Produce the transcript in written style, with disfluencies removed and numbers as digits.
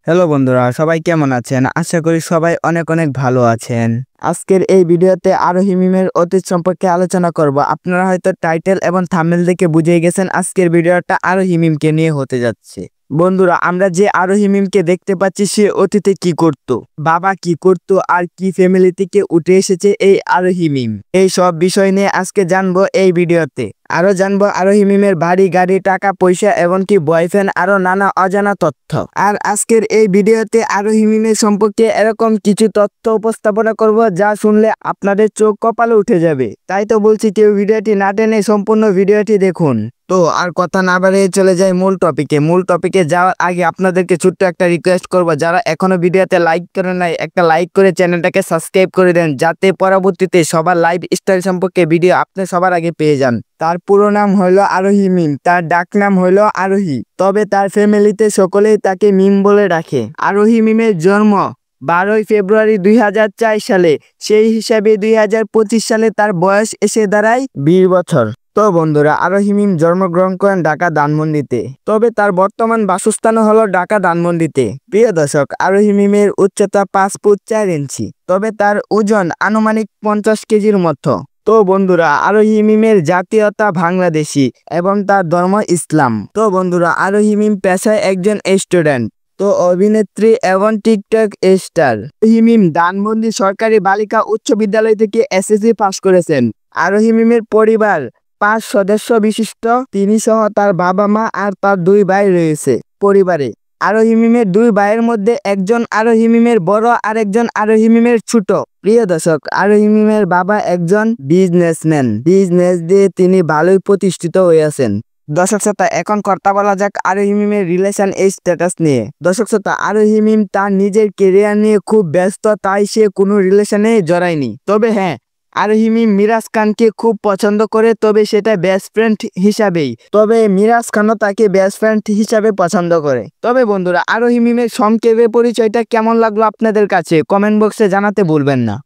Hello বন্ধুরা, সবাই কেমন আছেন? আশা করি সবাই অনেক অনেক ভালো আছেন। আজকের এই ভিডিওতে আরোহী মিমের অতীত সম্পর্কে আলোচনা করব। আপনারা হয়তো টাইটেল এবং থাম্বনেল দেখে বুঝেই গেছেন আজকের ভিডিওটা আরোহী মিমকে নিয়ে হতে যাচ্ছে। বন্ধুরা, আমরা যে আরোহী মিমকে দেখতে পাচ্ছি সে অতীতে কি করত, বাবা কি করত, আর কি ফ্যামিলি থেকে উঠে এসেছে এই আরোহী মিম, এই সব বিষয় নিয়ে আজকে জানবো এই ভিডিওতে। আরো জানবো আরোহী মিমের বাড়ি গাড়ি টাকা পয়সা এমনকি বয়ফ্রেন্ড আরো নানা অজানা তথ্য। আর আজকের এই ভিডিওতে আরোহী মিমের সম্পর্কে এরকম কিছু তথ্য উপস্থাপনা করব যা শুনলে আপনাদের চোখ কপালে উঠে যাবে। তাই তো বলছি কেউ ভিডিওটি না টেনে সম্পূর্ণ ভিডিওটি দেখুন। তো আর কথা না বাড়িয়ে চলে যাই মূল টপিকে যাওয়ার আগে আপনাদেরকে ছোট্ট একটা রিকোয়েস্ট করব, যারা এখনো ভিডিওতে লাইক করেন নাই একটা লাইক করে চ্যানেলটাকে সাবস্ক্রাইব করে দেন, যাতে পরবর্তীতে সবার লাইফ স্টাইল সম্পর্কে ভিডিও আপনি সবার আগে পেয়ে যান। তার পুরো নাম হলো আরোহী মিম, তার ডাক নাম হলো আরোহী, তবে তার ফ্যামিলিতে সকলেই তাকে মিম বলে ডাকে। আরোহী মিমের জন্ম 12ই ফেব্রুয়ারি 2004 সালে, সেই হিসাবে 2025 সালে তার বয়স এসে দাঁড়ায় 20 বছর। তো বন্ধুরা, আরোহী মিম জন্মগ্রহণ করেন ঢাকা ধানমন্ডিতে, তবে তার বর্তমান বাসস্থান হলো ঢাকা ধানমন্ডিতে। প্রিয় দর্শক, আরোহী মিমের উচ্চতা 5 ফুট 4 ইঞ্চি, তবে তার ওজন আনুমানিক 50 কেজির মতো। তো বন্ধুরা, আরোহী মিমের জাতীয়তা বাংলাদেশি এবং তার ধর্ম ইসলাম। তো বন্ধুরা, আরোহী মিম পেশায় একজন স্টুডেন্ট, তো অভিনেত্রী এবং টিকটক স্টার। আরোহী মিম ধানমন্ডি সরকারি বালিকা উচ্চ বিদ্যালয় থেকে এসএসসি পাস করেছেন। আরোহী মিমের পরিবার 5 সদস্য বিশিষ্ট, তিনি সহ তার বাবা মা আর তার 2 ভাই রয়েছে পরিবারে। আরোহী মিমের 2 ভাইয়ের মধ্যে একজন আরোহী মিমের বড় আর একজন আরোহী মিমের ছোট। প্রিয় দর্শক, আরোহী মিমের বাবা একজন বিজনেসম্যান, বিজনেস দিয়ে তিনি ভালোই প্রতিষ্ঠিত হয়েছেন। দর্শক শ্রোতা, এখন কথা বলা যাক আরোহী মিমের রিলেশন এই স্ট্যাটাস নিয়ে। দর্শক শ্রোতা, আরোহী মিম তার নিজের কেরিয়ার নিয়ে খুব ব্যস্ত, তাই সে কোনো রিলেশনে জড়ায়নি। তবে হ্যাঁ, আরোহী মিম মিরাজ খানকে খুব পছন্দ করে, তবে সেটা বেস্ট ফ্রেন্ড হিসাবেই। তবে মিরাজ খানও তাকে বেস্ট ফ্রেন্ড হিসাবে পছন্দ করে। তবে বন্ধুরা, আরোহী মিমের সংক্ষেপে পরিচয়টা কেমন লাগলো আপনাদের কাছে কমেন্ট বক্সে জানাতে ভুলবেন না।